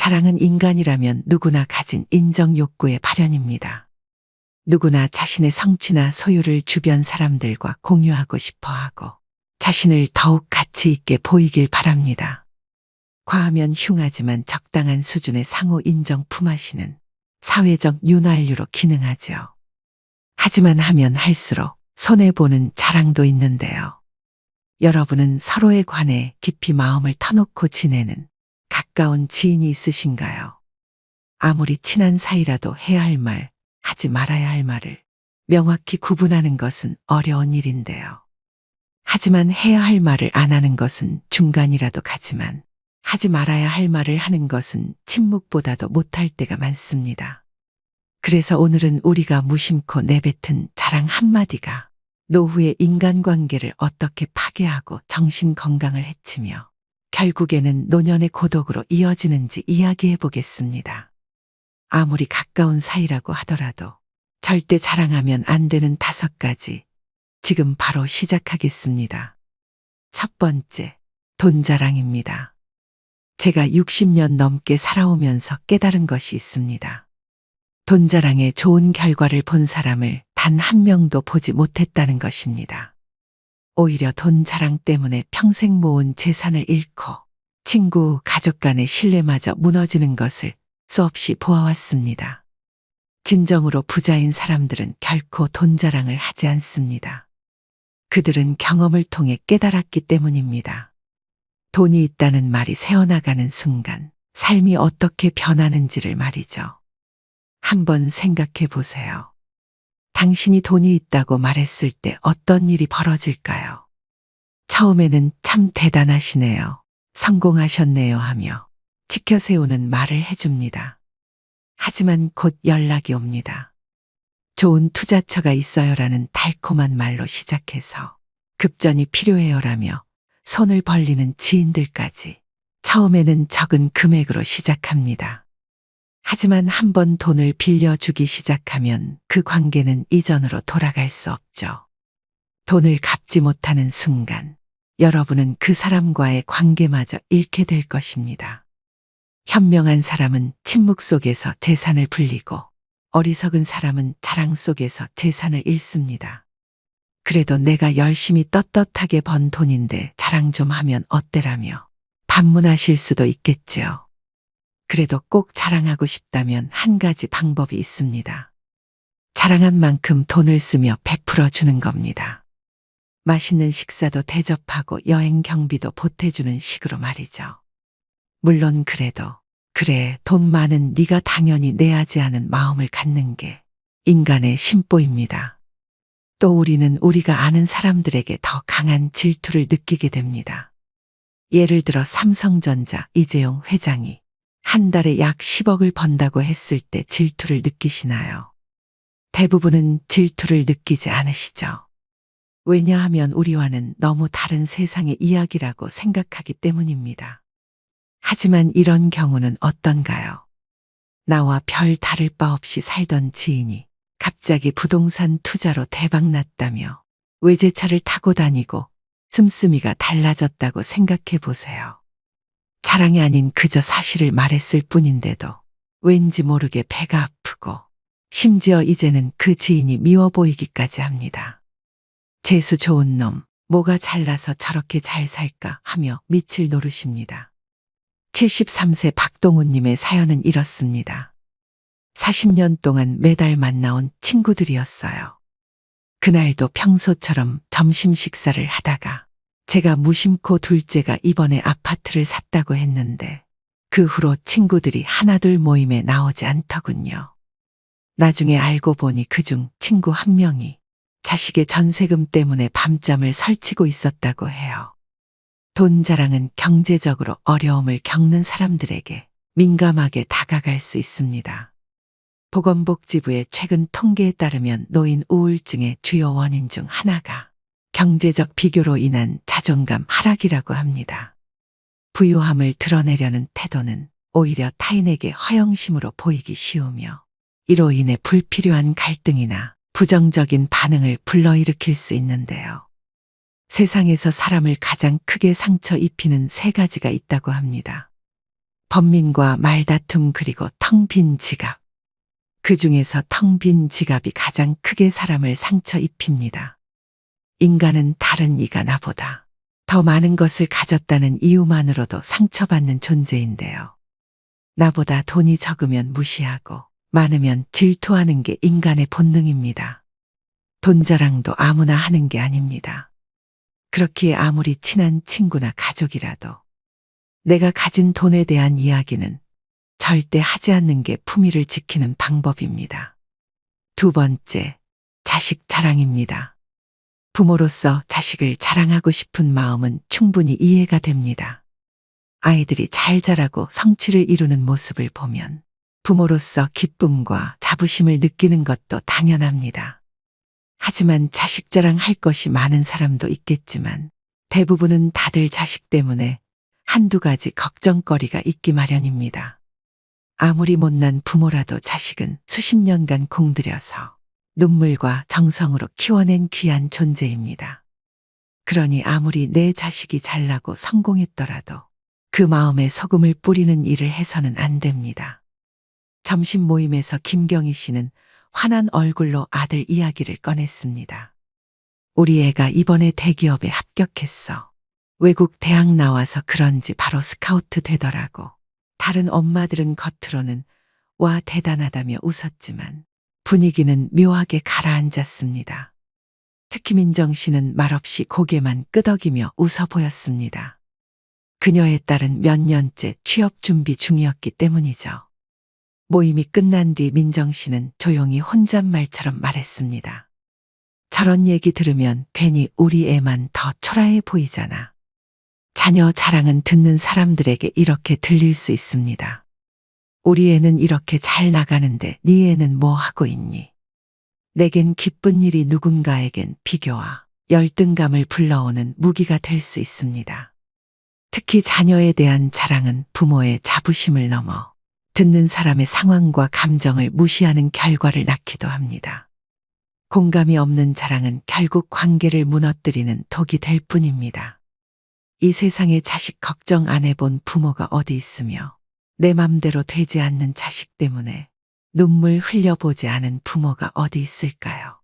자랑은 인간이라면 누구나 가진 인정 욕구의 발현입니다. 누구나 자신의 성취나 소유를 주변 사람들과 공유하고 싶어 하고 자신을 더욱 가치 있게 보이길 바랍니다. 과하면 흉하지만 적당한 수준의 상호 인정 품하시는 사회적 윤활유로 기능하죠. 하지만 하면 할수록 손해보는 자랑도 있는데요. 여러분은 서로에 관해 깊이 마음을 터놓고 지내는 가까운 지인이 있으신가요? 아무리 친한 사이라도 해야 할 말, 하지 말아야 할 말을 명확히 구분하는 것은 어려운 일인데요. 하지만 해야 할 말을 안 하는 것은 중간이라도 가지만 하지 말아야 할 말을 하는 것은 침묵보다도 못할 때가 많습니다. 그래서 오늘은 우리가 무심코 내뱉은 자랑 한마디가 노후의 인간관계를 어떻게 파괴하고 정신 건강을 해치며 결국에는 노년의 고독으로 이어지는지 이야기해 보겠습니다. 아무리 가까운 사이라고 하더라도 절대 자랑하면 안 되는 5가지. 지금 바로 시작하겠습니다. 첫 번째, 돈 자랑입니다. 제가 60년 넘게 살아오면서 깨달은 것이 있습니다. 돈 자랑에 좋은 결과를 본 사람을 단 한 명도 보지 못했다는 것입니다. 오히려 돈 자랑 때문에 평생 모은 재산을 잃고 친구, 가족 간의 신뢰마저 무너지는 것을 수없이 보아왔습니다. 진정으로 부자인 사람들은 결코 돈 자랑을 하지 않습니다. 그들은 경험을 통해 깨달았기 때문입니다. 돈이 있다는 말이 새어나가는 순간 삶이 어떻게 변하는지를 말이죠. 한번 생각해 보세요. 당신이 돈이 있다고 말했을 때 어떤 일이 벌어질까요? 처음에는 참 대단하시네요. 성공하셨네요 하며 지켜세우는 말을 해줍니다. 하지만 곧 연락이 옵니다. 좋은 투자처가 있어요라는 달콤한 말로 시작해서 급전이 필요해요라며 손을 벌리는 지인들까지 처음에는 적은 금액으로 시작합니다. 하지만 한번 돈을 빌려주기 시작하면 그 관계는 이전으로 돌아갈 수 없죠. 돈을 갚지 못하는 순간 여러분은 그 사람과의 관계마저 잃게 될 것입니다. 현명한 사람은 침묵 속에서 재산을 불리고 어리석은 사람은 자랑 속에서 재산을 잃습니다. 그래도 내가 열심히 떳떳하게 번 돈인데 자랑 좀 하면 어때라며 반문하실 수도 있겠지요. 그래도 꼭 자랑하고 싶다면 한 가지 방법이 있습니다. 자랑한 만큼 돈을 쓰며 베풀어 주는 겁니다. 맛있는 식사도 대접하고 여행 경비도 보태주는 식으로 말이죠. 물론 그래도 그래 돈 많은 네가 당연히 내야지 하는 마음을 갖는 게 인간의 심보입니다. 또 우리는 우리가 아는 사람들에게 더 강한 질투를 느끼게 됩니다. 예를 들어 삼성전자 이재용 회장이 한 달에 약 10억을 번다고 했을 때 질투를 느끼시나요? 대부분은 질투를 느끼지 않으시죠. 왜냐하면 우리와는 너무 다른 세상의 이야기라고 생각하기 때문입니다. 하지만 이런 경우는 어떤가요? 나와 별 다를 바 없이 살던 지인이 갑자기 부동산 투자로 대박났다며 외제차를 타고 다니고 씀씀이가 달라졌다고 생각해 보세요. 자랑이 아닌 그저 사실을 말했을 뿐인데도 왠지 모르게 배가 아프고 심지어 이제는 그 지인이 미워 보이기까지 합니다. 재수 좋은 놈, 뭐가 잘나서 저렇게 잘 살까 하며 밑을 노르십니다. 73세 박동우님의 사연은 이렇습니다. 40년 동안 매달 만나온 친구들이었어요. 그날도 평소처럼 점심 식사를 하다가 제가 무심코 둘째가 이번에 아파트를 샀다고 했는데 그 후로 친구들이 하나둘 모임에 나오지 않더군요. 나중에 알고 보니 그중 친구 한 명이 자식의 전세금 때문에 밤잠을 설치고 있었다고 해요. 돈 자랑은 경제적으로 어려움을 겪는 사람들에게 민감하게 다가갈 수 있습니다. 보건복지부의 최근 통계에 따르면 노인 우울증의 주요 원인 중 하나가 경제적 비교로 인한 자존감 하락이라고 합니다. 부유함을 드러내려는 태도는 오히려 타인에게 허영심으로 보이기 쉬우며 이로 인해 불필요한 갈등이나 부정적인 반응을 불러일으킬 수 있는데요. 세상에서 사람을 가장 크게 상처 입히는 3가지가 있다고 합니다. 번민과 말다툼 그리고 텅 빈 지갑. 그 중에서 텅 빈 지갑이 가장 크게 사람을 상처 입힙니다. 인간은 다른 이가 나보다 더 많은 것을 가졌다는 이유만으로도 상처받는 존재인데요. 나보다 돈이 적으면 무시하고 많으면 질투하는 게 인간의 본능입니다. 돈 자랑도 아무나 하는 게 아닙니다. 그렇기에 아무리 친한 친구나 가족이라도 내가 가진 돈에 대한 이야기는 절대 하지 않는 게 품위를 지키는 방법입니다. 두 번째, 자식 자랑입니다. 부모로서 자식을 자랑하고 싶은 마음은 충분히 이해가 됩니다. 아이들이 잘 자라고 성취를 이루는 모습을 보면 부모로서 기쁨과 자부심을 느끼는 것도 당연합니다. 하지만 자식 자랑할 것이 많은 사람도 있겠지만 대부분은 다들 자식 때문에 한두 가지 걱정거리가 있기 마련입니다. 아무리 못난 부모라도 자식은 수십 년간 공들여서 눈물과 정성으로 키워낸 귀한 존재입니다. 그러니 아무리 내 자식이 잘나고 성공했더라도 그 마음에 소금을 뿌리는 일을 해서는 안 됩니다. 점심 모임에서 김경희 씨는 환한 얼굴로 아들 이야기를 꺼냈습니다. 우리 애가 이번에 대기업에 합격했어. 외국 대학 나와서 그런지 바로 스카우트 되더라고. 다른 엄마들은 겉으로는 와 대단하다며 웃었지만 분위기는 묘하게 가라앉았습니다. 특히 민정 씨는 말없이 고개만 끄덕이며 웃어 보였습니다. 그녀의 딸은 몇 년째 취업 준비 중이었기 때문이죠. 모임이 끝난 뒤 민정 씨는 조용히 혼잣말처럼 말했습니다. 저런 얘기 들으면 괜히 우리 애만 더 초라해 보이잖아. 자녀 자랑은 듣는 사람들에게 이렇게 들릴 수 있습니다. 우리 애는 이렇게 잘 나가는데 네 애는 뭐 하고 있니? 내겐 기쁜 일이 누군가에겐 비교와 열등감을 불러오는 무기가 될 수 있습니다. 특히 자녀에 대한 자랑은 부모의 자부심을 넘어 듣는 사람의 상황과 감정을 무시하는 결과를 낳기도 합니다. 공감이 없는 자랑은 결국 관계를 무너뜨리는 독이 될 뿐입니다. 이 세상에 자식 걱정 안 해본 부모가 어디 있으며 내 맘대로 되지 않는 자식 때문에 눈물 흘려보지 않은 부모가 어디 있을까요?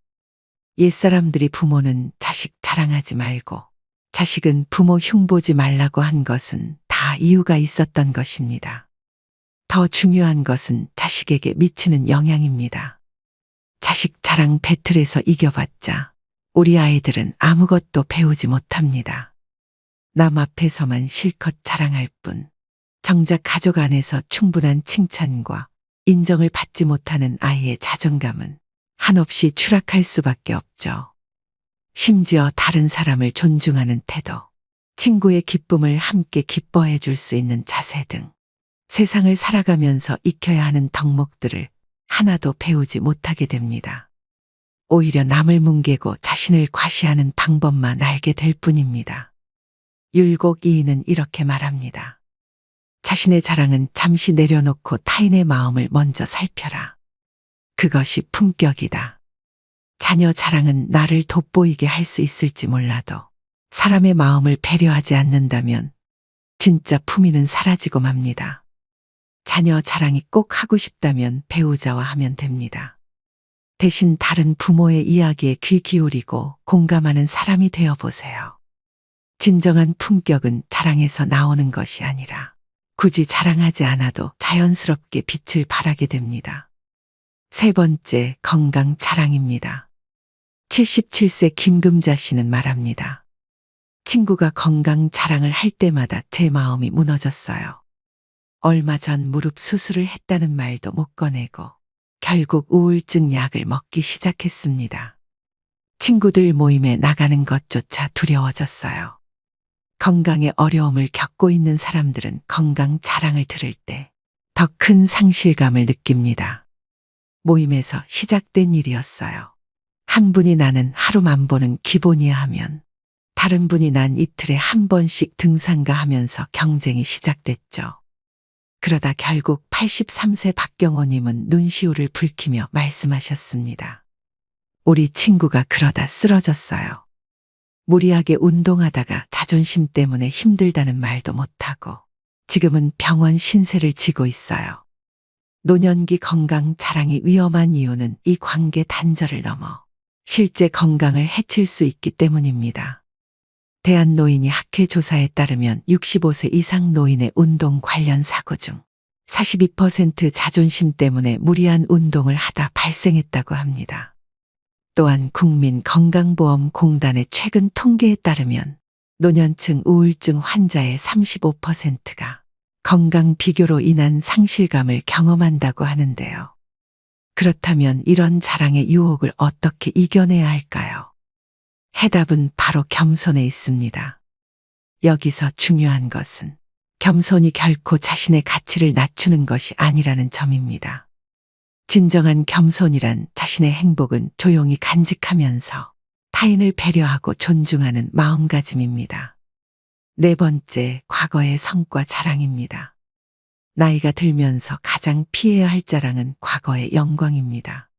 옛사람들이 부모는 자식 자랑하지 말고 자식은 부모 흉보지 말라고 한 것은 다 이유가 있었던 것입니다. 더 중요한 것은 자식에게 미치는 영향입니다. 자식 자랑 배틀에서 이겨봤자 우리 아이들은 아무것도 배우지 못합니다. 남 앞에서만 실컷 자랑할 뿐 정작 가족 안에서 충분한 칭찬과 인정을 받지 못하는 아이의 자존감은 한없이 추락할 수밖에 없죠. 심지어 다른 사람을 존중하는 태도, 친구의 기쁨을 함께 기뻐해 줄 수 있는 자세 등 세상을 살아가면서 익혀야 하는 덕목들을 하나도 배우지 못하게 됩니다. 오히려 남을 뭉개고 자신을 과시하는 방법만 알게 될 뿐입니다. 율곡이인은 이렇게 말합니다. 자신의 자랑은 잠시 내려놓고 타인의 마음을 먼저 살펴라. 그것이 품격이다. 자녀 자랑은 나를 돋보이게 할 수 있을지 몰라도 사람의 마음을 배려하지 않는다면 진짜 품위는 사라지고 맙니다. 자녀 자랑이 꼭 하고 싶다면 배우자와 하면 됩니다. 대신 다른 부모의 이야기에 귀 기울이고 공감하는 사람이 되어 보세요. 진정한 품격은 자랑에서 나오는 것이 아니라 굳이 자랑하지 않아도 자연스럽게 빛을 발하게 됩니다. 세 번째, 건강 자랑입니다. 77세 김금자 씨는 말합니다. 친구가 건강 자랑을 할 때마다 제 마음이 무너졌어요. 얼마 전 무릎 수술을 했다는 말도 못 꺼내고 결국 우울증 약을 먹기 시작했습니다. 친구들 모임에 나가는 것조차 두려워졌어요. 건강에 어려움을 겪고 있는 사람들은 건강 자랑을 들을 때 더 큰 상실감을 느낍니다. 모임에서 시작된 일이었어요. 한 분이 나는 하루만 보는 기본이야 하면 다른 분이 난 이틀에 한 번씩 등산가 하면서 경쟁이 시작됐죠. 그러다 결국 83세 박경호님은 눈시울을 붉히며 말씀하셨습니다. 우리 친구가 그러다 쓰러졌어요. 무리하게 운동하다가 자존심 때문에 힘들다는 말도 못하고 지금은 병원 신세를 지고 있어요. 노년기 건강 자랑이 위험한 이유는 이 관계 단절을 넘어 실제 건강을 해칠 수 있기 때문입니다. 대한노인이 학회 조사에 따르면 65세 이상 노인의 운동 관련 사고 중 42% 자존심 때문에 무리한 운동을 하다 발생했다고 합니다. 또한 국민건강보험공단의 최근 통계에 따르면 노년층 우울증 환자의 35%가 건강 비교로 인한 상실감을 경험한다고 하는데요. 그렇다면 이런 자랑의 유혹을 어떻게 이겨내야 할까요? 해답은 바로 겸손에 있습니다. 여기서 중요한 것은 겸손이 결코 자신의 가치를 낮추는 것이 아니라는 점입니다. 진정한 겸손이란 자신의 행복은 조용히 간직하면서 타인을 배려하고 존중하는 마음가짐입니다. 네 번째, 과거의 성과 자랑입니다. 나이가 들면서 가장 피해야 할 자랑은 과거의 영광입니다.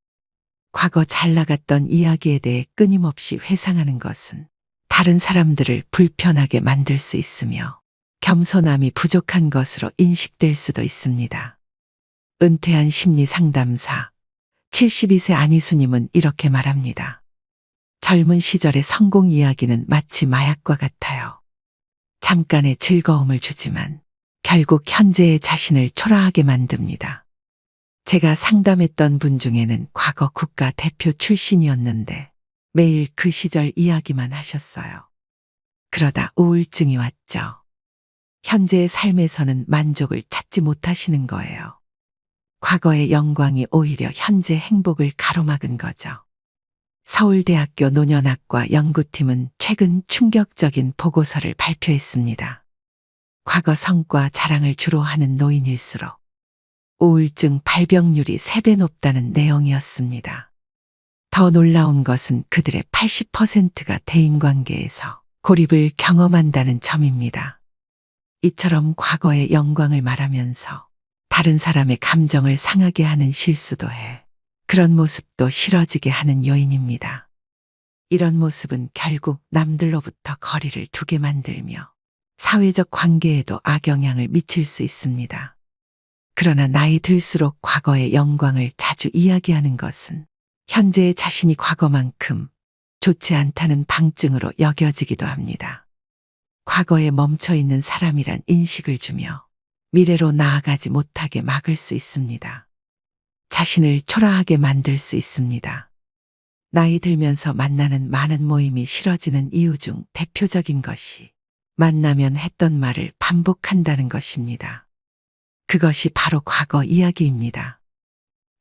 과거 잘 나갔던 이야기에 대해 끊임없이 회상하는 것은 다른 사람들을 불편하게 만들 수 있으며 겸손함이 부족한 것으로 인식될 수도 있습니다. 은퇴한 심리상담사 72세 안희수님은 이렇게 말합니다. 젊은 시절의 성공 이야기는 마치 마약과 같아요. 잠깐의 즐거움을 주지만 결국 현재의 자신을 초라하게 만듭니다. 제가 상담했던 분 중에는 과거 국가대표 출신이었는데 매일 그 시절 이야기만 하셨어요. 그러다 우울증이 왔죠. 현재의 삶에서는 만족을 찾지 못하시는 거예요. 과거의 영광이 오히려 현재 행복을 가로막은 거죠. 서울대학교 노년학과 연구팀은 최근 충격적인 보고서를 발표했습니다. 과거 성과 자랑을 주로 하는 노인일수록 우울증 발병률이 3배 높다는 내용이었습니다. 더 놀라운 것은 그들의 80%가 대인관계에서 고립을 경험한다는 점입니다. 이처럼 과거의 영광을 말하면서 다른 사람의 감정을 상하게 하는 실수도 해 그런 모습도 싫어지게 하는 요인입니다. 이런 모습은 결국 남들로부터 거리를 두게 만들며 사회적 관계에도 악영향을 미칠 수 있습니다. 그러나 나이 들수록 과거의 영광을 자주 이야기하는 것은 현재의 자신이 과거만큼 좋지 않다는 방증으로 여겨지기도 합니다. 과거에 멈춰 있는 사람이란 인식을 주며 미래로 나아가지 못하게 막을 수 있습니다. 자신을 초라하게 만들 수 있습니다. 나이 들면서 만나는 많은 모임이 싫어지는 이유 중 대표적인 것이 만나면 했던 말을 반복한다는 것입니다. 그것이 바로 과거 이야기입니다.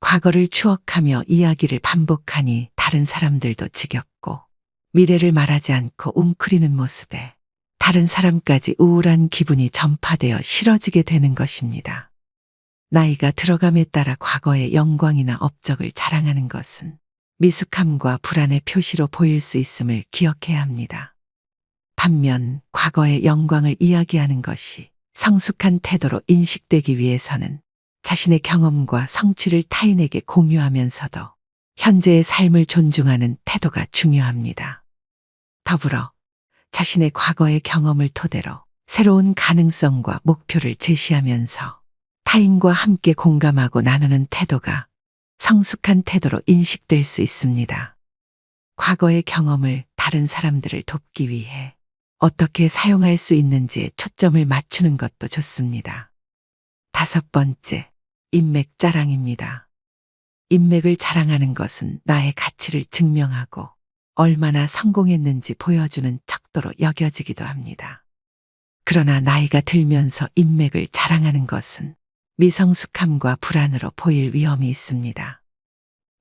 과거를 추억하며 이야기를 반복하니 다른 사람들도 지겹고 미래를 말하지 않고 웅크리는 모습에 다른 사람까지 우울한 기분이 전파되어 싫어지게 되는 것입니다. 나이가 들어감에 따라 과거의 영광이나 업적을 자랑하는 것은 미숙함과 불안의 표시로 보일 수 있음을 기억해야 합니다. 반면 과거의 영광을 이야기하는 것이 성숙한 태도로 인식되기 위해서는 자신의 경험과 성취를 타인에게 공유하면서도 현재의 삶을 존중하는 태도가 중요합니다. 더불어 자신의 과거의 경험을 토대로 새로운 가능성과 목표를 제시하면서 타인과 함께 공감하고 나누는 태도가 성숙한 태도로 인식될 수 있습니다. 과거의 경험을 다른 사람들을 돕기 위해 어떻게 사용할 수 있는지에 초점을 맞추는 것도 좋습니다. 다섯 번째, 인맥 자랑입니다. 인맥을 자랑하는 것은 나의 가치를 증명하고 얼마나 성공했는지 보여주는 척도로 여겨지기도 합니다. 그러나 나이가 들면서 인맥을 자랑하는 것은 미성숙함과 불안으로 보일 위험이 있습니다.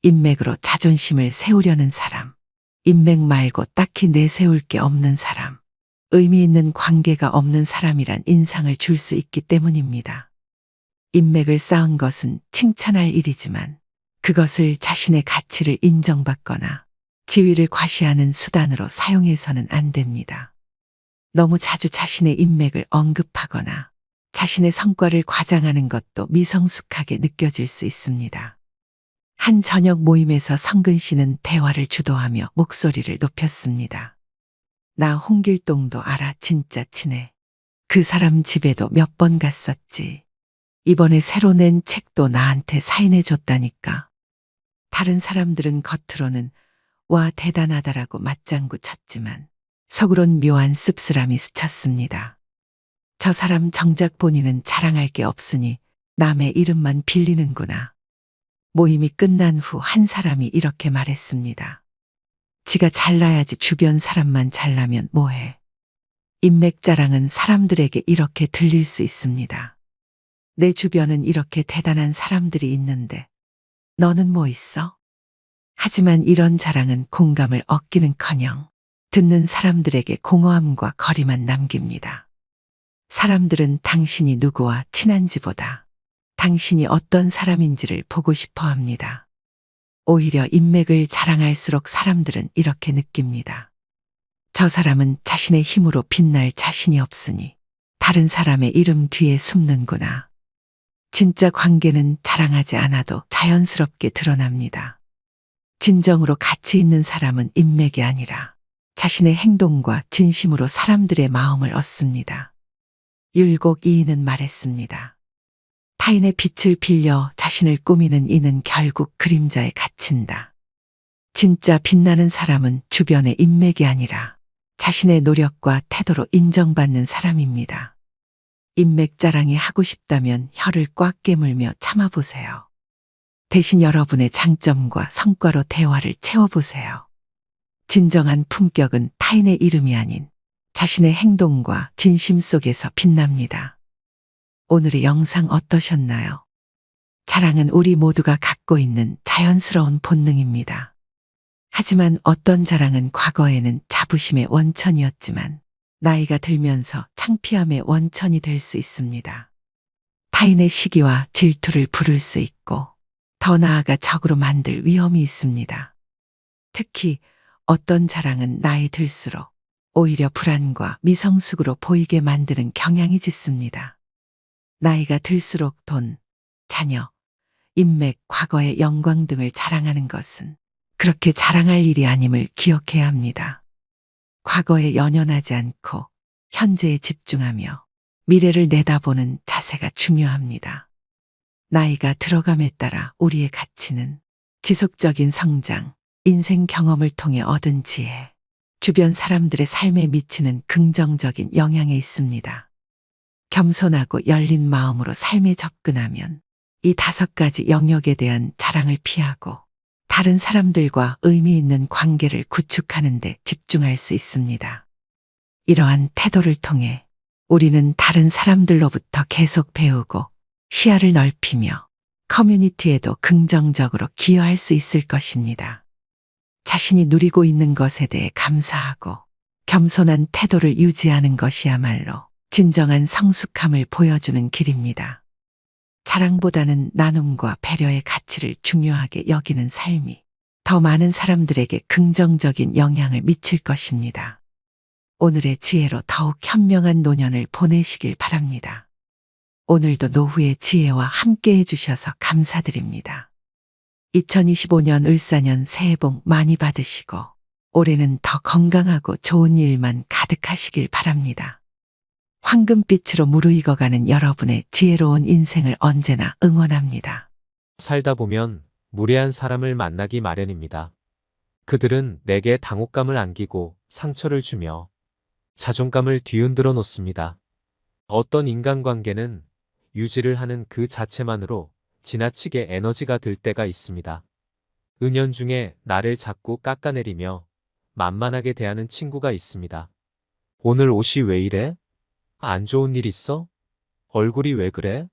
인맥으로 자존심을 세우려는 사람, 인맥 말고 딱히 내세울 게 없는 사람, 의미 있는 관계가 없는 사람이란 인상을 줄 수 있기 때문입니다. 인맥을 쌓은 것은 칭찬할 일이지만 그것을 자신의 가치를 인정받거나 지위를 과시하는 수단으로 사용해서는 안 됩니다. 너무 자주 자신의 인맥을 언급하거나 자신의 성과를 과장하는 것도 미성숙하게 느껴질 수 있습니다. 한 저녁 모임에서 성근 씨는 대화를 주도하며 목소리를 높였습니다. 나 홍길동도 알아, 진짜 친해. 그 사람 집에도 몇 번 갔었지. 이번에 새로 낸 책도 나한테 사인해 줬다니까. 다른 사람들은 겉으로는 와 대단하다라고 맞장구 쳤지만 속으론 묘한 씁쓸함이 스쳤습니다. 저 사람 정작 본인은 자랑할 게 없으니 남의 이름만 빌리는구나. 모임이 끝난 후 한 사람이 이렇게 말했습니다. 지가 잘나야지 주변 사람만 잘나면 뭐해. 인맥 자랑은 사람들에게 이렇게 들릴 수 있습니다. 내 주변은 이렇게 대단한 사람들이 있는데 너는 뭐 있어? 하지만 이런 자랑은 공감을 얻기는커녕 듣는 사람들에게 공허함과 거리만 남깁니다. 사람들은 당신이 누구와 친한지보다 당신이 어떤 사람인지를 보고 싶어 합니다. 오히려 인맥을 자랑할수록 사람들은 이렇게 느낍니다. 저 사람은 자신의 힘으로 빛날 자신이 없으니 다른 사람의 이름 뒤에 숨는구나. 진짜 관계는 자랑하지 않아도 자연스럽게 드러납니다. 진정으로 가치 있는 사람은 인맥이 아니라 자신의 행동과 진심으로 사람들의 마음을 얻습니다. 율곡 이인은 말했습니다. 타인의 빛을 빌려 자신을 꾸미는 이는 결국 그림자에 갇힌다. 진짜 빛나는 사람은 주변의 인맥이 아니라 자신의 노력과 태도로 인정받는 사람입니다. 인맥 자랑이 하고 싶다면 혀를 꽉 깨물며 참아보세요. 대신 여러분의 장점과 성과로 대화를 채워보세요. 진정한 품격은 타인의 이름이 아닌 자신의 행동과 진심 속에서 빛납니다. 오늘의 영상 어떠셨나요? 자랑은 우리 모두가 갖고 있는 자연스러운 본능입니다. 하지만 어떤 자랑은 과거에는 자부심의 원천이었지만 나이가 들면서 창피함의 원천이 될 수 있습니다. 타인의 시기와 질투를 부를 수 있고 더 나아가 적으로 만들 위험이 있습니다. 특히 어떤 자랑은 나이 들수록 오히려 불안과 미성숙으로 보이게 만드는 경향이 짙습니다. 나이가 들수록 돈, 자녀, 인맥, 과거의 영광 등을 자랑하는 것은 그렇게 자랑할 일이 아님을 기억해야 합니다. 과거에 연연하지 않고 현재에 집중하며 미래를 내다보는 자세가 중요합니다. 나이가 들어감에 따라 우리의 가치는 지속적인 성장, 인생 경험을 통해 얻은 지혜, 주변 사람들의 삶에 미치는 긍정적인 영향에 있습니다. 겸손하고 열린 마음으로 삶에 접근하면 이 5가지 영역에 대한 자랑을 피하고 다른 사람들과 의미 있는 관계를 구축하는 데 집중할 수 있습니다. 이러한 태도를 통해 우리는 다른 사람들로부터 계속 배우고 시야를 넓히며 커뮤니티에도 긍정적으로 기여할 수 있을 것입니다. 자신이 누리고 있는 것에 대해 감사하고 겸손한 태도를 유지하는 것이야말로 진정한 성숙함을 보여주는 길입니다. 자랑보다는 나눔과 배려의 가치를 중요하게 여기는 삶이 더 많은 사람들에게 긍정적인 영향을 미칠 것입니다. 오늘의 지혜로 더욱 현명한 노년을 보내시길 바랍니다. 오늘도 노후의 지혜와 함께 해주셔서 감사드립니다. 2025년 을사년 새해 복 많이 받으시고 올해는 더 건강하고 좋은 일만 가득하시길 바랍니다. 황금빛으로 무르익어가는 여러분의 지혜로운 인생을 언제나 응원합니다. 살다 보면 무례한 사람을 만나기 마련입니다. 그들은 내게 당혹감을 안기고 상처를 주며 자존감을 뒤흔들어 놓습니다. 어떤 인간관계는 유지를 하는 그 자체만으로 지나치게 에너지가 들 때가 있습니다. 은연중에 나를 자꾸 깎아내리며 만만하게 대하는 친구가 있습니다. 오늘 옷이 왜 이래? 안 좋은 일 있어? 얼굴이 왜 그래?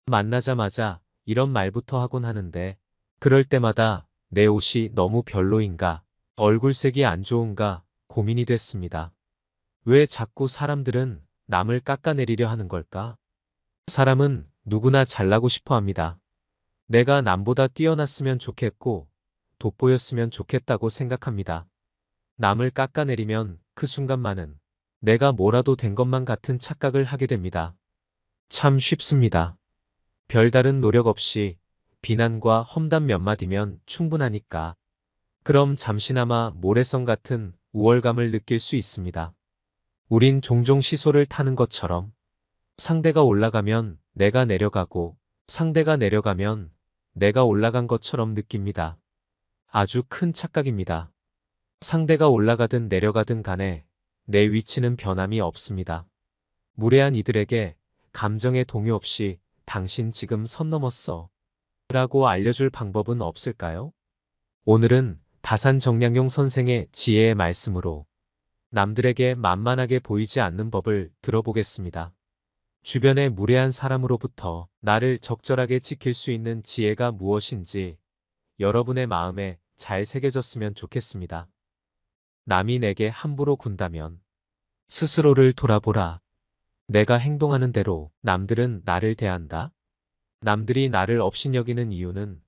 만나자마자 이런 말부터 하곤 하는데 그럴 때마다 내 옷이 너무 별로인가? 얼굴색이 안 좋은가? 고민이 됐습니다. 왜 자꾸 사람들은 남을 깎아내리려 하는 걸까? 사람은 누구나 잘나고 싶어 합니다. 내가 남보다 뛰어났으면 좋겠고 돋보였으면 좋겠다고 생각합니다. 남을 깎아내리면 그 순간만은 내가 뭐라도 된 것만 같은 착각을 하게 됩니다. 참 쉽습니다. 별다른 노력 없이 비난과 험담 몇 마디면 충분하니까. 그럼 잠시나마 모래성 같은 우월감을 느낄 수 있습니다. 우린 종종 시소를 타는 것처럼 상대가 올라가면 내가 내려가고 상대가 내려가면 내가 올라간 것처럼 느낍니다. 아주 큰 착각입니다. 상대가 올라가든 내려가든 간에 내 위치는 변함이 없습니다. 무례한 이들에게 감정의 동요 없이 당신 지금 선 넘었어 라고 알려줄 방법은 없을까요? 오늘은 다산 정량용 선생의 지혜의 말씀으로 남들에게 만만하게 보이지 않는 법을 들어보겠습니다. 주변의 무례한 사람으로부터 나를 적절하게 지킬 수 있는 지혜가 무엇인지 여러분의 마음에 잘 새겨졌으면 좋겠습니다. 남이 내게 함부로 군다면 스스로를 돌아보라. 내가 행동하는 대로 남들은 나를 대한다. 남들이 나를 업신여기는 이유는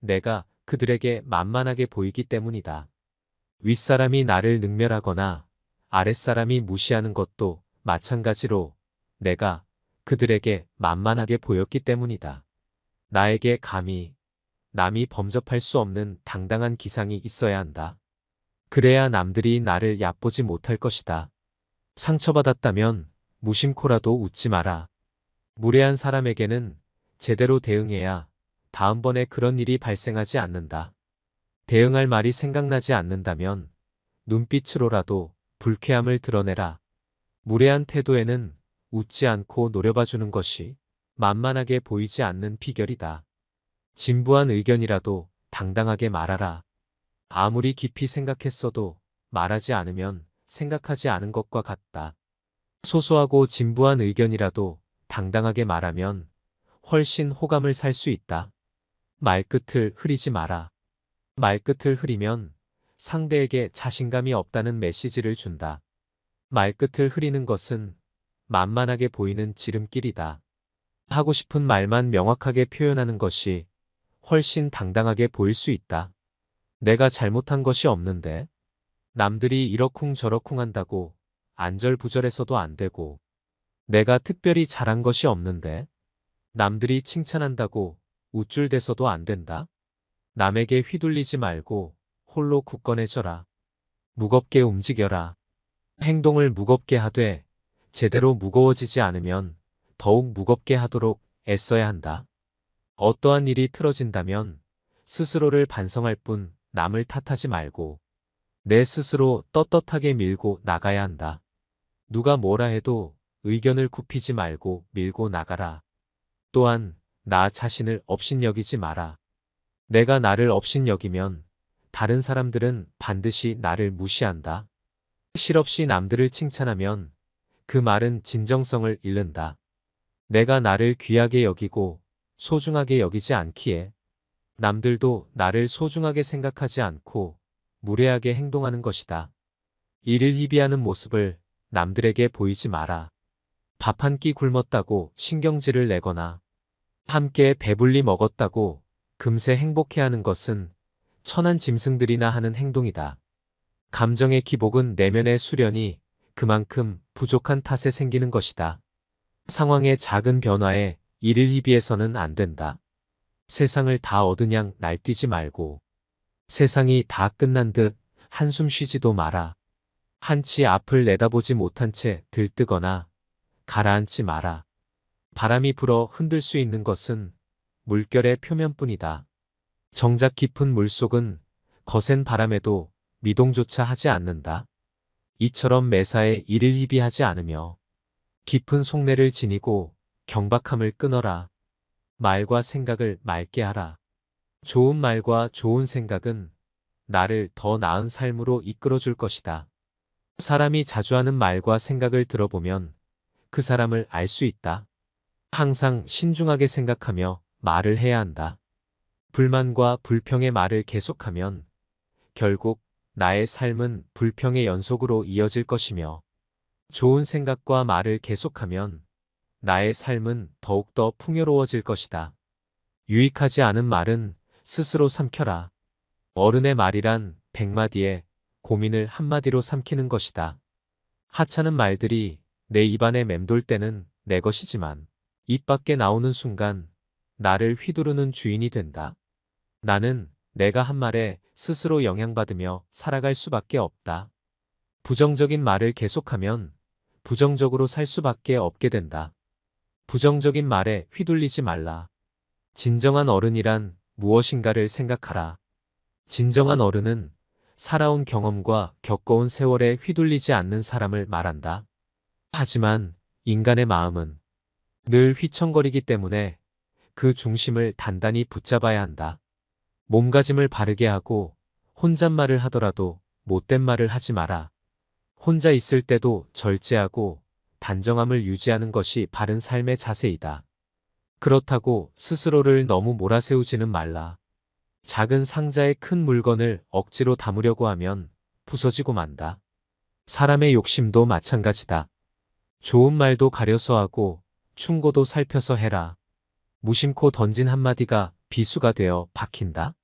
내가 그들에게 만만하게 보이기 때문이다. 윗사람이 나를 능멸하거나 아랫사람이 무시하는 것도 마찬가지로 내가 그들에게 만만하게 보였기 때문이다. 나에게 감히 남이 범접할 수 없는 당당한 기상이 있어야 한다. 그래야 남들이 나를 얕보지 못할 것이다. 상처받았다면 무심코라도 웃지 마라. 무례한 사람에게는 제대로 대응해야 다음번에 그런 일이 발생하지 않는다. 대응할 말이 생각나지 않는다면 눈빛으로라도 불쾌함을 드러내라. 무례한 태도에는 웃지 않고 노려봐주는 것이 만만하게 보이지 않는 비결이다. 진부한 의견이라도 당당하게 말하라. 아무리 깊이 생각했어도 말하지 않으면 생각하지 않은 것과 같다. 소소하고 진부한 의견이라도 당당하게 말하면 훨씬 호감을 살 수 있다. 말끝을 흐리지 마라. 말끝을 흐리면 상대에게 자신감이 없다는 메시지를 준다. 말끝을 흐리는 것은 만만하게 보이는 지름길이다. 하고 싶은 말만 명확하게 표현하는 것이 훨씬 당당하게 보일 수 있다. 내가 잘못한 것이 없는데 남들이 이러쿵저러쿵 한다고 안절부절해서도 안 되고 내가 특별히 잘한 것이 없는데 남들이 칭찬한다고 우쭐대서도 안 된다. 남에게 휘둘리지 말고 홀로 굳건해져라. 무겁게 움직여라. 행동을 무겁게 하되 제대로 무거워지지 않으면 더욱 무겁게 하도록 애써야 한다. 어떠한 일이 틀어진다면 스스로를 반성할 뿐 남을 탓하지 말고 내 스스로 떳떳하게 밀고 나가야 한다. 누가 뭐라 해도 의견을 굽히지 말고 밀고 나가라. 또한 나 자신을 업신여기지 마라. 내가 나를 업신여기면 다른 사람들은 반드시 나를 무시한다. 실없이 남들을 칭찬하면 그 말은 진정성을 잃는다. 내가 나를 귀하게 여기고 소중하게 여기지 않기에 남들도 나를 소중하게 생각하지 않고 무례하게 행동하는 것이다. 이를 희비하는 모습을 남들에게 보이지 마라. 밥 한 끼 굶었다고 신경질을 내거나 함께 배불리 먹었다고 금세 행복해하는 것은 천한 짐승들이나 하는 행동이다. 감정의 기복은 내면의 수련이 그만큼 부족한 탓에 생기는 것이다. 상황의 작은 변화에 이를 희비해서는 안 된다. 세상을 다 얻은 양 날뛰지 말고 세상이 다 끝난 듯 한숨 쉬지도 마라. 한치 앞을 내다보지 못한 채 들뜨거나 가라앉지 마라. 바람이 불어 흔들 수 있는 것은 물결의 표면뿐이다. 정작 깊은 물속은 거센 바람에도 미동조차 하지 않는다. 이처럼 매사에 이를 희비하지 않으며 깊은 속내를 지니고 경박함을 끊어라. 말과 생각을 맑게 하라. 좋은 말과 좋은 생각은 나를 더 나은 삶으로 이끌어줄 것이다. 사람이 자주 하는 말과 생각을 들어보면 그 사람을 알 수 있다. 항상 신중하게 생각하며 말을 해야 한다. 불만과 불평의 말을 계속하면 결국 나의 삶은 불평의 연속으로 이어질 것이며 좋은 생각과 말을 계속하면 나의 삶은 더욱더 풍요로워질 것이다. 유익하지 않은 말은 스스로 삼켜라. 어른의 말이란 100마디에 고민을 한마디로 삼키는 것이다. 하찮은 말들이 내 입안에 맴돌 때는 내 것이지만 입 밖에 나오는 순간 나를 휘두르는 주인이 된다. 나는 내가 한 말에 스스로 영향받으며 살아갈 수밖에 없다. 부정적인 말을 계속하면 부정적으로 살 수밖에 없게 된다. 부정적인 말에 휘둘리지 말라. 진정한 어른이란 무엇인가를 생각하라. 진정한 어른은 살아온 경험과 겪어온 세월에 휘둘리지 않는 사람을 말한다. 하지만 인간의 마음은 늘 휘청거리기 때문에 그 중심을 단단히 붙잡아야 한다. 몸가짐을 바르게 하고 혼잣말을 하더라도 못된 말을 하지 마라. 혼자 있을 때도 절제하고 단정함을 유지하는 것이 바른 삶의 자세이다. 그렇다고 스스로를 너무 몰아세우지는 말라. 작은 상자에 큰 물건을 억지로 담으려고 하면 부서지고 만다. 사람의 욕심도 마찬가지다. 좋은 말도 가려서 하고 충고도 살펴서 해라. 무심코 던진 한마디가 비수가 되어 박힌다.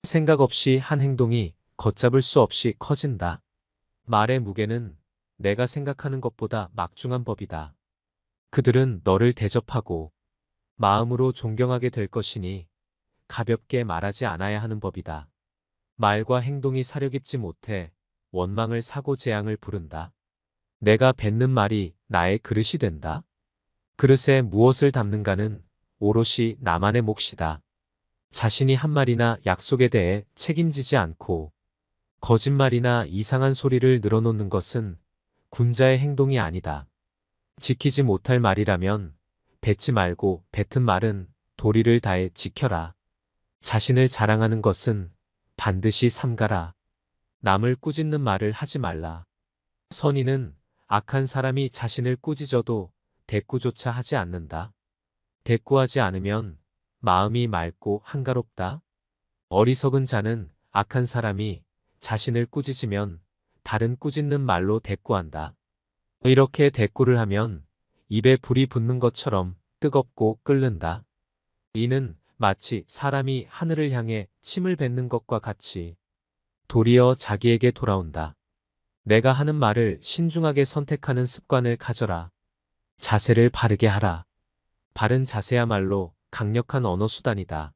생각 없이 한 행동이 걷잡을 수 없이 커진다. 말의 무게는 내가 생각하는 것보다 막중한 법이다. 그들은 너를 대접하고 마음으로 존경하게 될 것이니 가볍게 말하지 않아야 하는 법이다. 말과 행동이 사려 깊지 못해 원망을 사고 재앙을 부른다. 내가 뱉는 말이 나의 그릇이 된다. 그릇에 무엇을 담는가는 오롯이 나만의 몫이다. 자신이 한 말이나 약속에 대해 책임지지 않고 거짓말이나 이상한 소리를 늘어놓는 것은 군자의 행동이 아니다. 지키지 못할 말이라면 뱉지 말고 뱉은 말은 도리를 다해 지켜라. 자신을 자랑하는 것은 반드시 삼가라. 남을 꾸짖는 말을 하지 말라. 선인은 악한 사람이 자신을 꾸짖어도 대꾸조차 하지 않는다. 대꾸하지 않으면 마음이 맑고 한가롭다. 어리석은 자는 악한 사람이 자신을 꾸짖으면 다른 꾸짖는 말로 대꾸한다. 이렇게 대꾸를 하면 입에 불이 붙는 것처럼 뜨겁고 끓는다. 이는 마치 사람이 하늘을 향해 침을 뱉는 것과 같이 도리어 자기에게 돌아온다. 내가 하는 말을 신중하게 선택하는 습관을 가져라. 자세를 바르게 하라. 바른 자세야말로 강력한 언어 수단이다.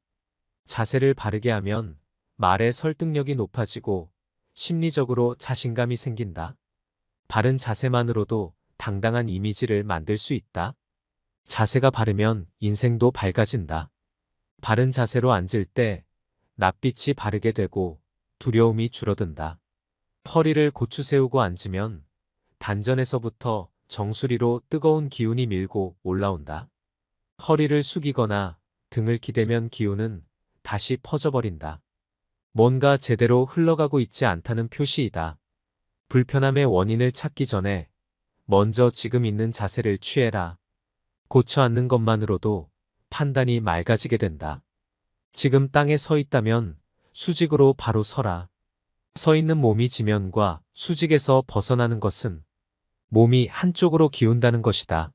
자세를 바르게 하면 말의 설득력이 높아지고 심리적으로 자신감이 생긴다. 바른 자세만으로도 당당한 이미지를 만들 수 있다. 자세가 바르면 인생도 밝아진다. 바른 자세로 앉을 때 낯빛이 바르게 되고 두려움이 줄어든다. 허리를 고추 세우고 앉으면 단전에서부터 정수리로 뜨거운 기운이 밀고 올라온다. 허리를 숙이거나 등을 기대면 기운은 다시 퍼져버린다. 뭔가 제대로 흘러가고 있지 않다는 표시이다. 불편함의 원인을 찾기 전에 먼저 지금 있는 자세를 취해라. 고쳐 앉는 것만으로도 판단이 맑아지게 된다. 지금 땅에 서 있다면 수직으로 바로 서라. 서 있는 몸이 지면과 수직에서 벗어나는 것은 몸이 한쪽으로 기운다는 것이다.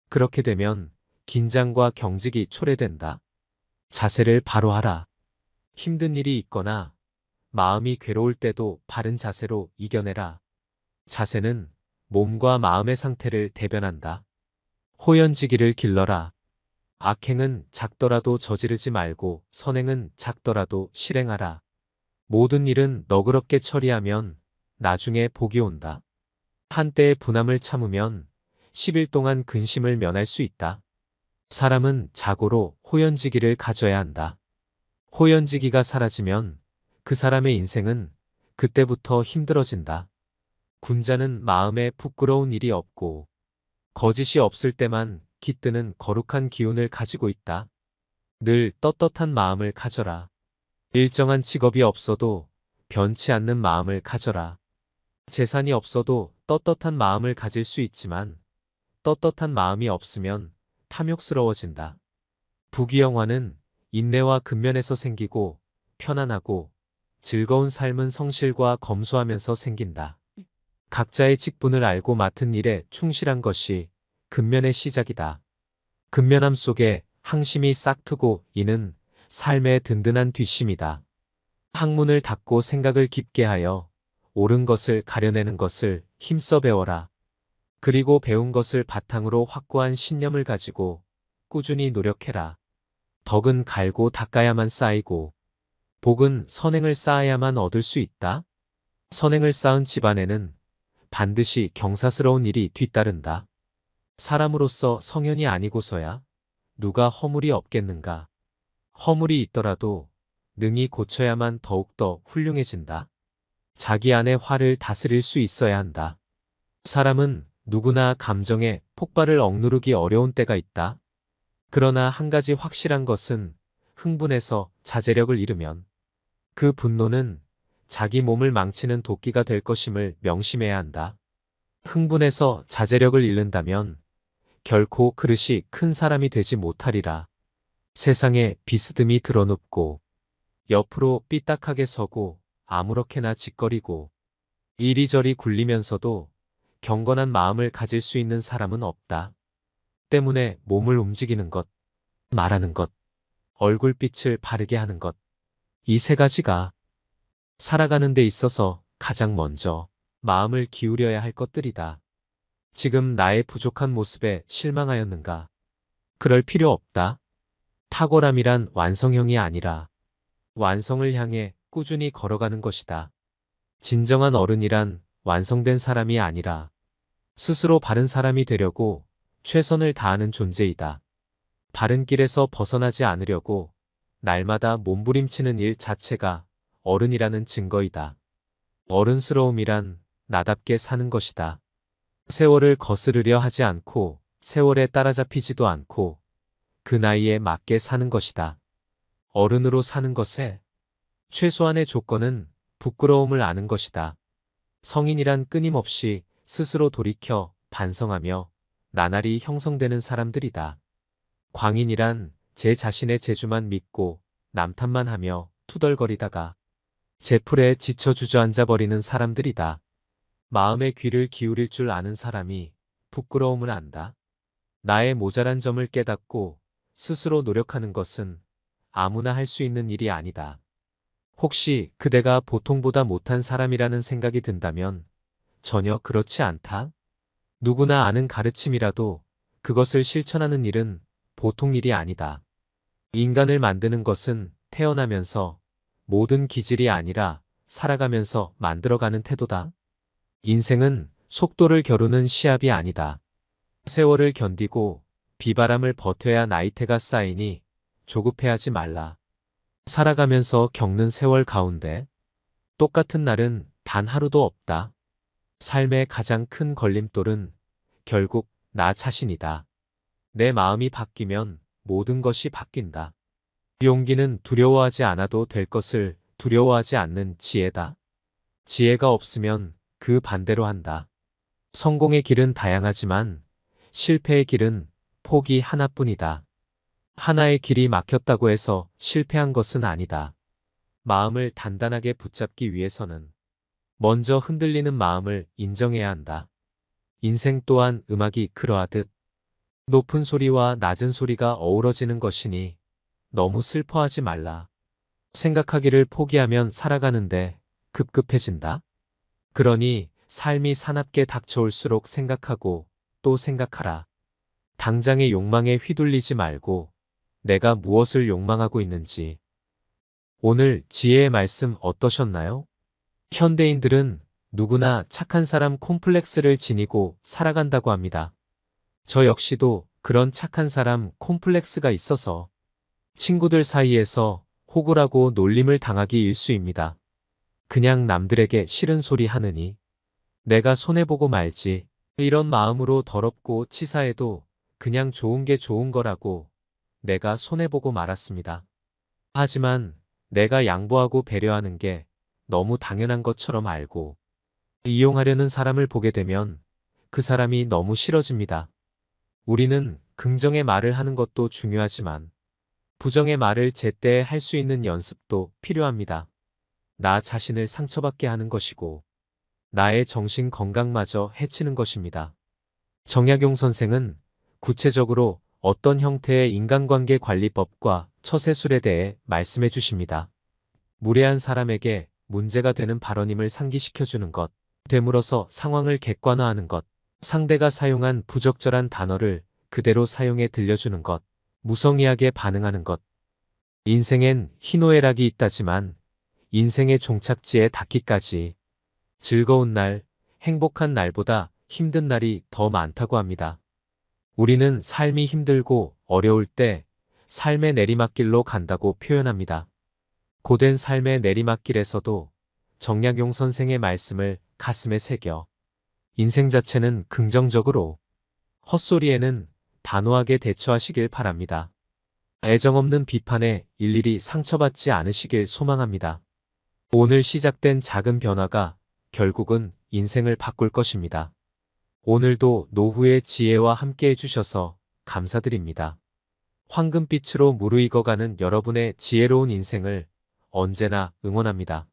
그렇게 되면 긴장과 경직이 초래된다. 자세를 바로 하라. 힘든 일이 있거나 마음이 괴로울 때도 바른 자세로 이겨내라. 자세는 몸과 마음의 상태를 대변한다. 호연지기를 길러라. 악행은 작더라도 저지르지 말고 선행은 작더라도 실행하라. 모든 일은 너그럽게 처리하면 나중에 복이 온다. 한때의 분함을 참으면 10일 동안 근심을 면할 수 있다. 사람은 자고로 호연지기를 가져야 한다. 호연지기가 사라지면 그 사람의 인생은 그때부터 힘들어진다. 군자는 마음에 부끄러운 일이 없고 거짓이 없을 때만 깃드는 거룩한 기운을 가지고 있다. 늘 떳떳한 마음을 가져라. 일정한 직업이 없어도 변치 않는 마음을 가져라. 재산이 없어도 떳떳한 마음을 가질 수 있지만 떳떳한 마음이 없으면 탐욕스러워진다. 부귀영화는 인내와 근면에서 생기고 편안하고 즐거운 삶은 성실과 검소하면서 생긴다. 각자의 직분을 알고 맡은 일에 충실한 것이 근면의 시작이다. 근면함 속에 항심이 싹트고 이는 삶의 든든한 뒷심이다. 학문을 닫고 생각을 깊게 하여 옳은 것을 가려내는 것을 힘써 배워라. 그리고 배운 것을 바탕으로 확고한 신념을 가지고 꾸준히 노력해라. 덕은 갈고 닦아야만 쌓이고 복은 선행을 쌓아야만 얻을 수 있다. 선행을 쌓은 집안에는 반드시 경사스러운 일이 뒤따른다. 사람으로서 성현이 아니고서야 누가 허물이 없겠는가. 허물이 있더라도 능히 고쳐야만 더욱더 훌륭해진다. 자기 안의 화를 다스릴 수 있어야 한다. 사람은 누구나 감정의 폭발을 억누르기 어려운 때가 있다. 그러나 한 가지 확실한 것은 흥분해서 자제력을 잃으면 그 분노는 자기 몸을 망치는 도끼가 될 것임을 명심해야 한다. 흥분해서 자제력을 잃는다면 결코 그릇이 큰 사람이 되지 못하리라. 세상에 비스듬히 드러눕고 옆으로 삐딱하게 서고 아무렇게나 짓거리고 이리저리 굴리면서도 경건한 마음을 가질 수 있는 사람은 없다. 때문에 몸을 움직이는 것, 말하는 것, 얼굴빛을 바르게 하는 것, 이 세 가지가 살아가는 데 있어서 가장 먼저 마음을 기울여야 할 것들이다. 지금 나의 부족한 모습에 실망하였는가? 그럴 필요 없다. 탁월함이란 완성형이 아니라 완성을 향해 꾸준히 걸어가는 것이다. 진정한 어른이란 완성된 사람이 아니라 스스로 바른 사람이 되려고 최선을 다하는 존재이다. 바른 길에서 벗어나지 않으려고 날마다 몸부림치는 일 자체가 어른이라는 증거이다. 어른스러움이란 나답게 사는 것이다. 세월을 거스르려 하지 않고 세월에 따라잡히지도 않고 그 나이에 맞게 사는 것이다. 어른으로 사는 것에 최소한의 조건은 부끄러움을 아는 것이다. 성인이란 끊임없이 스스로 돌이켜 반성하며 나날이 형성되는 사람들이다. 광인이란 제 자신의 재주만 믿고 남탓만 하며 투덜거리다가 제풀에 지쳐 주저앉아 버리는 사람들이다. 마음의 귀를 기울일 줄 아는 사람이 부끄러움을 안다. 나의 모자란 점을 깨닫고 스스로 노력하는 것은 아무나 할 수 있는 일이 아니다. 혹시 그대가 보통보다 못한 사람이라는 생각이 든다면 전혀 그렇지 않다. 누구나 아는 가르침이라도 그것을 실천하는 일은 보통 일이 아니다. 인간을 만드는 것은 태어나면서 모든 기질이 아니라 살아가면서 만들어가는 태도다. 인생은 속도를 겨루는 시합이 아니다. 세월을 견디고 비바람을 버텨야 나이테가 쌓이니 조급해하지 말라. 살아가면서 겪는 세월 가운데 똑같은 날은 단 하루도 없다. 삶의 가장 큰 걸림돌은 결국 나 자신이다. 내 마음이 바뀌면 모든 것이 바뀐다. 용기는 두려워하지 않아도 될 것을 두려워하지 않는 지혜다. 지혜가 없으면 그 반대로 한다. 성공의 길은 다양하지만 실패의 길은 폭이 하나뿐이다. 하나의 길이 막혔다고 해서 실패한 것은 아니다. 마음을 단단하게 붙잡기 위해서는 먼저 흔들리는 마음을 인정해야 한다. 인생 또한 음악이 그러하듯 높은 소리와 낮은 소리가 어우러지는 것이니 너무 슬퍼하지 말라. 생각하기를 포기하면 살아가는데 급급해진다. 그러니 삶이 사납게 닥쳐올수록 생각하고 또 생각하라. 당장의 욕망에 휘둘리지 말고 내가 무엇을 욕망하고 있는지. 오늘 지혜의 말씀 어떠셨나요? 현대인들은 누구나 착한 사람 콤플렉스를 지니고 살아간다고 합니다. 저 역시도 그런 착한 사람 콤플렉스가 있어서 친구들 사이에서 호구라고 놀림을 당하기 일쑤입니다. 그냥 남들에게 싫은 소리 하느니 내가 손해보고 말지. 이런 마음으로 더럽고 치사해도 그냥 좋은 게 좋은 거라고 내가 손해보고 말았습니다. 하지만 내가 양보하고 배려하는 게 너무 당연한 것처럼 알고 이용하려는 사람을 보게 되면 그 사람이 너무 싫어집니다. 우리는 긍정의 말을 하는 것도 중요하지만 부정의 말을 제때 할 수 있는 연습도 필요합니다. 나 자신을 상처받게 하는 것이고 나의 정신 건강마저 해치는 것입니다. 정약용 선생은 구체적으로 어떤 형태의 인간관계 관리법과 처세술에 대해 말씀해 주십니다. 무례한 사람에게 문제가 되는 발언임을 상기시켜주는 것, 되물어서 상황을 객관화하는 것, 상대가 사용한 부적절한 단어를 그대로 사용해 들려주는 것, 무성의하게 반응하는 것. 인생엔 희노애락이 있다지만 인생의 종착지에 닿기까지 즐거운 날, 행복한 날보다 힘든 날이 더 많다고 합니다. 우리는 삶이 힘들고 어려울 때 삶의 내리막길로 간다고 표현합니다. 고된 삶의 내리막길에서도 정약용 선생의 말씀을 가슴에 새겨 인생 자체는 긍정적으로, 헛소리에는 단호하게 대처하시길 바랍니다. 애정 없는 비판에 일일이 상처받지 않으시길 소망합니다. 오늘 시작된 작은 변화가 결국은 인생을 바꿀 것입니다. 오늘도 노후의 지혜와 함께 해주셔서 감사드립니다. 황금빛으로 무르익어가는 여러분의 지혜로운 인생을 언제나 응원합니다.